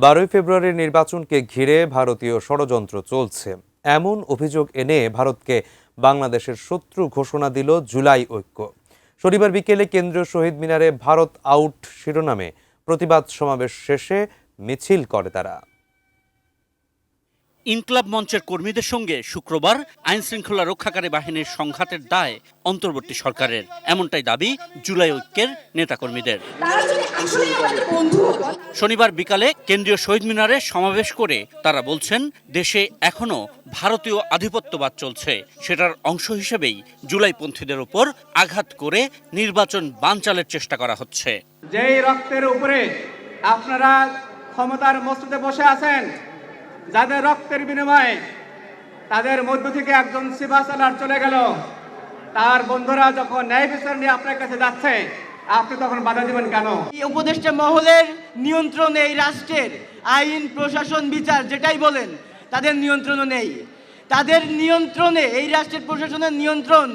12 ফেব্রুয়ারির নির্বাচনকে ঘিরে ভারতীয় ষড়যন্ত্র চলছে এমন অভিযোগ এনে ভারতকে বাংলাদেশের শত্রু ঘোষণা দিল জুলাই ঐক্য। শনিবার বিকেলে কেন্দ্রীয় শহীদ মিনারে ভারত আউট শিরোনামে প্রতিবাদ সমাবেশ শেষে মিছিল করে তারা। ইনকলাব মঞ্চের কর্মীদের সঙ্গে শুক্রবার আইনশৃঙ্খলা রক্ষাকারী বাহিনীর সংঘাতের দায় অন্তর্বর্তী সরকারের, এমনটাই দাবি জুলাই ঐক্যের নেতাকর্মীদের। শনিবার বিকালে কেন্দ্রীয় শহীদ মিনারে সমাবেশ করে তারা বলছেন, দেশে এখনো ভারতীয় আধিপত্যবাদ চলছে, সেটার অংশ হিসেবেই জুলাইপন্থীদের উপর আঘাত করে নির্বাচন বানচালের চেষ্টা করা হচ্ছে। যেই রক্তের উপরে আপনারা ক্ষমতার মসজিদে বসে আছেন, যাদের রক্তের বিনিময়ে তাদের মধ্য থেকে একজন সিপাহসালার চলে গেল, তার বন্ধুরা যখন ন্যায় বিচার নিয়ে আপনার কাছে যাচ্ছে, আপনি তখন বাধা দিবেন কেন? উপদেষ্টা মহলের নিয়ন্ত্রণে এই রাষ্ট্রের আইন, প্রশাসন, বিচার যেটাই বলেন তাদের নিয়ন্ত্রণ নেই। তাদের নিয়ন্ত্রণে এই রাষ্ট্রের প্রশাসনের নিয়ন্ত্রণ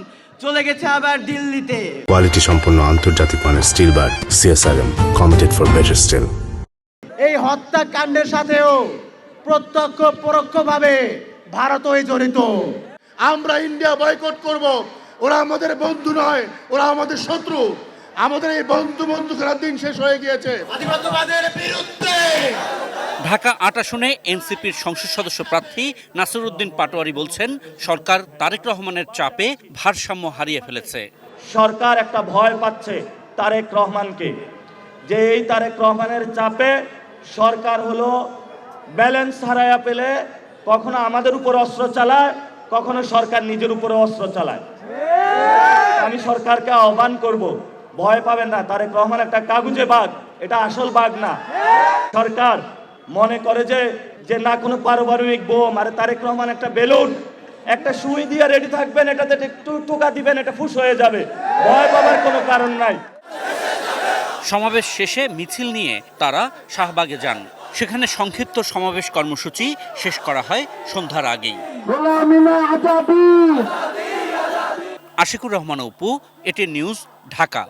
চলে গেছে আবার দিল্লিতে। কোয়ালিটি সম্পন্ন আন্তর্জাতিক মানের still bar CSRM, committed for better still. এই হত্যাকাণ্ডের সাথেও প্রত্যক্ষ পরোক্ষভাবে ভারতই জড়িত। আমরা ইন্ডিয়া বয়কট করব। ওরা আমাদের বন্ধু নয়, ওরা আমাদের শত্রু। আমাদের এই বন্ধু খেলার দিন শেষ হয়ে গিয়েছে। আধিপত্যবাদের বিরুদ্ধে ঢাকা ৮ আসনে এনসিপির সংসদ সদস্য প্রার্থী নাসিরউদ্দিন পাটোয়ারি বলছেন, সরকার তারেক রহমানের চাপে ভারসাম্য হারিয়ে ফেলেছে। সরকার একটা ভয় পাচ্ছে তারেক রহমানকে, যে এই তারেক রহমানের চাপে সরকার হলো ব্যালেন্স হারায়া পেলে কখনো আমাদের উপর অস্ত্র চালায়, কখনো সরকার নিজের উপরে অস্ত্র চালায়। আমি সরকারকে আহ্বান করব, ভয় পাবেন না, তারেক রহমান একটা কাগুজে বাঘ, এটা আসল বাঘ না। সরকার মনে করে যে না কোনো পারমাণবিক বোম, আর তারেক রহমান একটা বেলুন, একটা সুই দিয়ে রেডি থাকবেন, এটাতে একটু টোকা দিবেন, এটা ফুস হয়ে যাবে। ভয় পাবার কোনো কারণ নাই। সমাবেশ শেষে মিছিল নিয়ে তারা শাহবাগে যান। সেখানে সংক্ষিপ্ত সমাবেশ কর্মসূচি শেষ করা হয় সন্ধ্যার আগেই। আশিকুর রহমান অপু, এটি নিউজ, ঢাকা।